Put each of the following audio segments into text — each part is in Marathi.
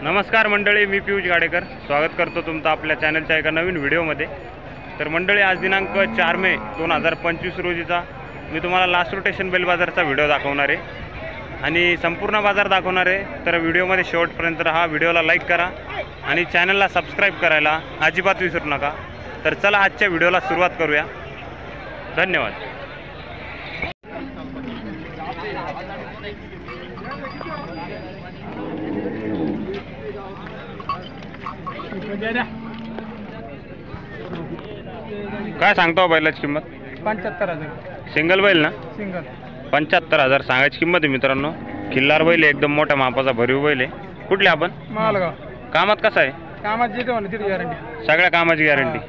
नमस्कार मंडळी, मी पियुष गाडेकर स्वागत करतो तुमचं आपल्या चॅनलच्या एका नवीन व्हिडिओमध्ये। तर मंडळी, आज दिनांक 4 मे 2025 रोजीचा मी तुम्हाला लास्ट रोटेशन बैल बाजारचा व्हिडिओ दाखवणार आहे आणि संपूर्ण बाजार दाखवणार आहे। तर व्हिडिओमध्ये शेवटपर्यंत राहा, व्हिडिओला लाईक करा आणि चॅनलला सबस्क्राईब करायला अजिबात विसरू नका। तर चला आजच्या व्हिडिओला सुरुवात करूया। धन्यवाद। काय सांगतो बैलाची किंमत? 75,000 सिंगल बैल ना? सिंगल 75,000 सांगायची किंमत आहे मित्रांनो। खिल्लार बैल आहे, एकदम मोठ्या मापाचा भरीव बैल आहे। कुठले आपण? मालगाव। कामात कसा आहे? कामात जिथे म्हणलं तिथे गॅरंटी। सगळ्या कामाची गॅरंटी?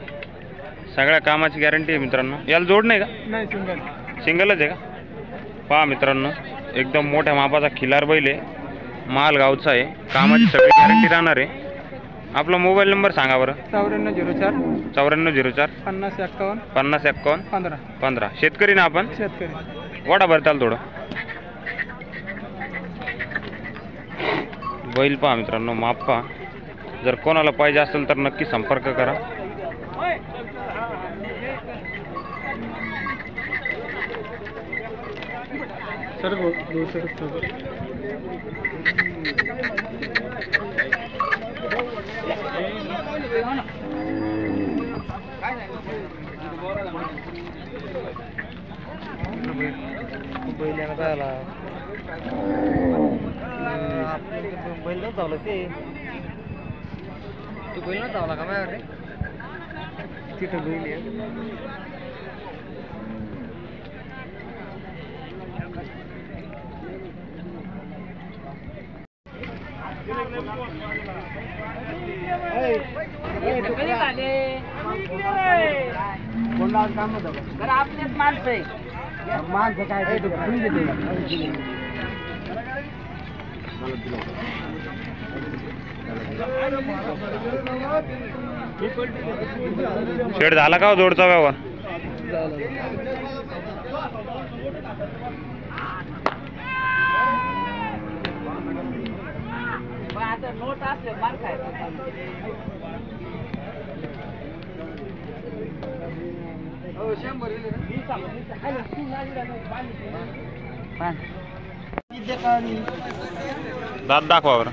सगळ्या कामाची गॅरंटी आहे मित्रांनो। याला जोड नाही का? नाही, सिंगल सिंगलच आहे का? पहा मित्रांनो, एकदम मोठ्या मापाचा खिल्लार बैल आहे, मालगावचा आहे, कामाची सगळी गॅरंटी राहणार आहे। आपला मोबाईल नंबर सांगा बरं। 9404 9404 50 51 50 51 15 15। शेतकरी ना आपण? शेतकरी। वाटा भरताल थोडं बैल पहा मित्रांनो, माप पहा। जर कोणाला पाहिजे असेल तर नक्की संपर्क करा। सर दो सर बैल झाला बैल न धावला ते तू बैल न धावला का माझ्याकडे? तिथं बैल आहे। आपलेच माणसं आहे, माणसं काय शेड झाला का हो जोडचा व्यवहार? आता नोट असले मार खाय दात दाखवा बरं।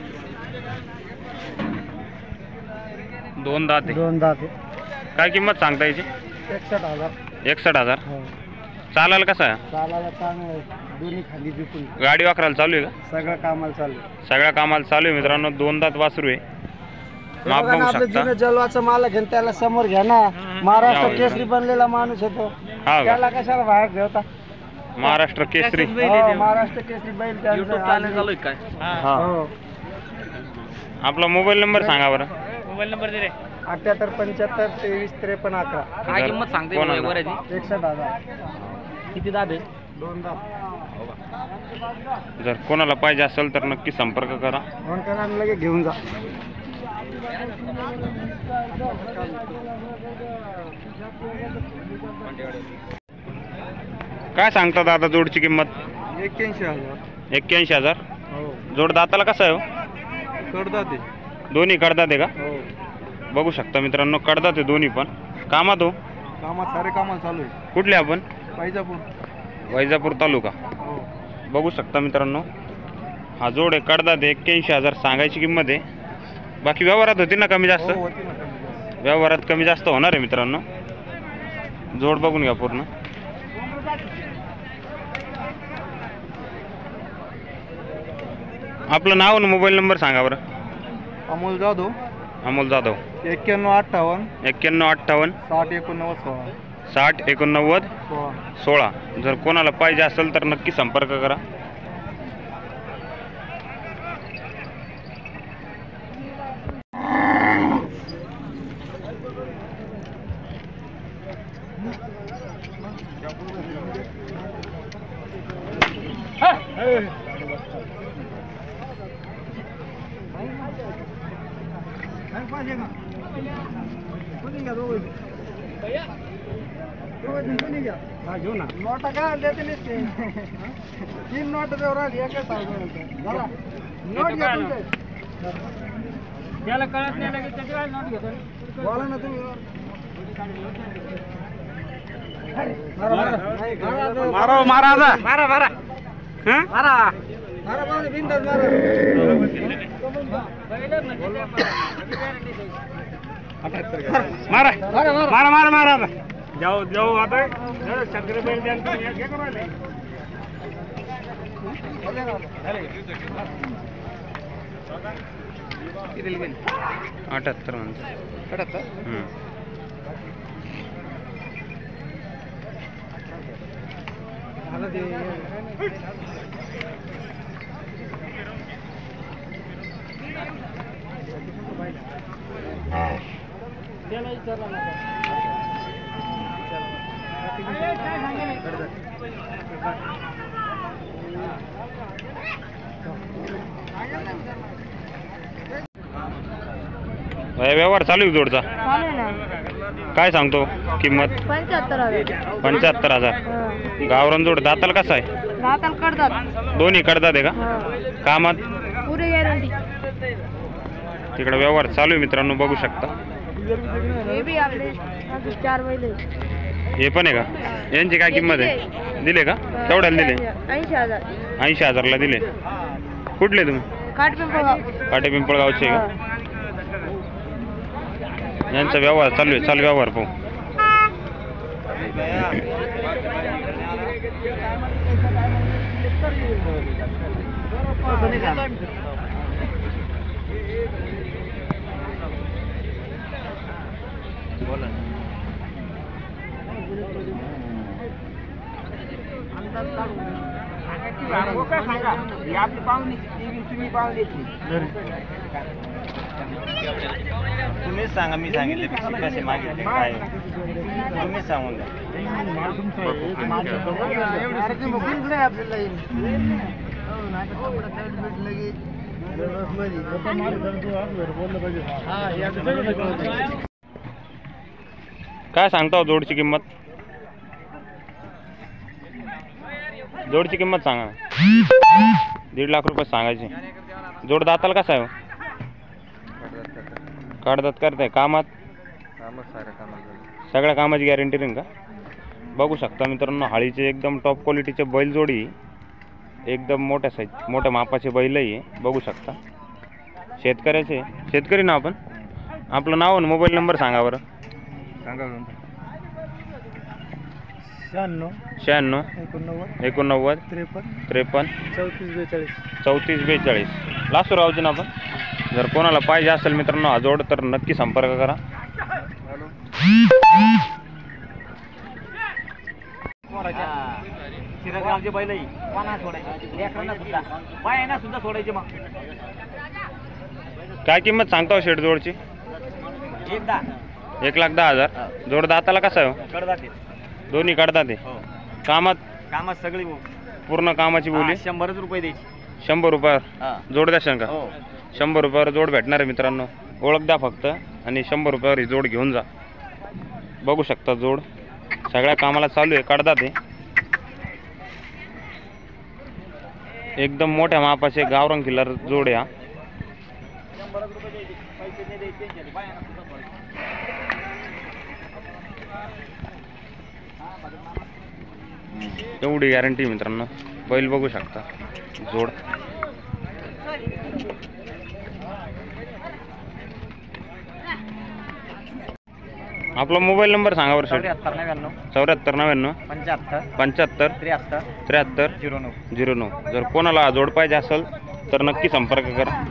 दोन दात आहे। दोन दात काय किंमत सांगता याची? 61,000 61,000। चालायला कसा आहे? चालायला चांगलं आहे, दोन्ही खाली बिकून गाडी वाकरायला चालू आहे का? सगळं कामाला चालू आहे। सगळ्या कामाला चालू आहे मित्रांनो। दोन दात वासरू आहे, माप बघू आपलं शकता। जुनं जलवाचा मालक आहे, त्याला समोर घ्या ना। महाराष्ट्र केसरी बनलेला माणूस येतो, हा का? त्याला कशाला बाहेर ठेवता? महाराष्ट्र केसरी। हो, महाराष्ट्र केसरी बैल त्यांचं चालू काय? हा। हो। आपला मोबाईल नंबर सांगा बरं। मोबाईल नंबर दे रे। 78 75 23 53 11 काय किंमत सांगते कोणाला? वराची? 61,000 किती दाब आहे? दोन दात। जर कोणाला पाहिजे असेल तर नक्की संपर्क करा। फोन करा आणि लगेच घेऊन जा। काय सांगता दादा जोडची किंमत? 81,000 81,000। हो, जोड दाताला कसा आहे हो? कडदा ते। दोन्ही कडदात आहे का? हो, बघू शकता मित्रांनो, कडदात आहे दोन्ही पण। कामात हो? कामात सारे कामाला चालू आहे। कुठले आपण? पाहिजापूर। वैजापूर तालुका। हो, बघू शकता मित्रांनो, हा जोड आहे, कडदात आहे। 81,000 सांगायची किंमत आहे। बाकी व्यवहारात होती ना कमी जास्त? हो, होती ना कमी जास्त। व्यवहारात कमी जास्त होणार आहे मित्रांनो। जोड बघून घ्या पूर्ण। आपलं नाव आणि मोबाईल नंबर सांगा बरं। अमोल जाधव, अमोल जाधव। 9158 9158 60 89 16 60 89 16। 16। जर कोणाला पाहिजे असेल तर नक्की संपर्क करा। घेऊ ना नोटा काय देते नसते 3 नोट देऊ राहिली एकच नोट घ्या तुमचे त्याला कळत नाही लगेच त्याची काय नोट घेतो. बोला ना तुम्ही. मारा मारा आता मारा मारा हं? मारा. मारा पाहुणे, बिनधास्त मारा. मारा मारा मारा मारा आता जाऊ जाऊ आता शंकर बैल द्या तुम्ही हे करू राहिले. 78 म्हणतो. हं. व्यवहार चालू आहे जोडचा चालेल ना. काय सांगतो किंमत 75,000. 75,000 गावरान जोड दाताल कसा आहे दाताल करतात. दोन्ही कडतात आहे का कामात पुरे गॅरंटी. तिकडे व्यवहार चालू आहे मित्रांनो बघू शकता हे बी आपले अजून 4 महिने. हे पण आहे का यांची काय किंमत आहे दिले का केवढ्याला दिले 80,000. 80,000ला दिले कुठले तुम्ही काठपिंपळगाव. काटे पिंपळगावचे आहे का यांचा व्यवहार चालू आहे चालू व्यवहार पाहू तुम्हीच सांगा मी सांगितले कसे मागितले काय तुम्हीच सांगून द्या. काय सांगता जोडची किंमत जोडची किंमत सांगा 1.5 लाख रुपये सांगायची जोड दाताल कसा आहे काढदात करताय कामात सगळ्या कामाची गॅरंटी राहील का बघू शकता मित्रांनो हाळीचे एकदम टॉप क्वालिटीचे बैल जोडी एकदम मोठ्या साईज मोठ्या मापाचे बैलही आहे बघू शकता शेतकऱ्याचे शेतकरी ना आपण आपलं नाव आणि मोबाईल नंबर सांगा बरं सांगा 96 89 53 34 42 लासूरावचे ना आपण जर कोणाला पाहिजे असेल मित्रांनो हा जोड तर नक्की संपर्क करा शिरगावचे बैलही पाना सोडायचे लेकरांना सुद्धा बायांना सुद्धा सोडायचे. मग काय किंमत सांगता शेट जोडची 1,10,000 जोड दाताला कसा आहे कडदाते दोन्ही काढतात ते कामात कामात सगळी पूर्ण कामाची बोली 100 रुपये द्यायची 100 रुपयावर जोड द्या शंका 100 रुपयावर जोड भेटणार आहे मित्रांनो ओळख द्या फक्त आणि 100 रुपयावर ही जोड घेऊन जा बघू शकता जोड सगळ्या कामाला चालू आहे काढतात ते एकदम मोठ्या मापाचे गावरंग किल्लर जोड आहे एवढी गॅरंटी मित्रांनो बैल बघू शकता जोड आपला मोबाईल नंबर सांगा बरं 74 99 75 73 09 जर कोणाला जोड पाहिजे असेल तर नक्की संपर्क करा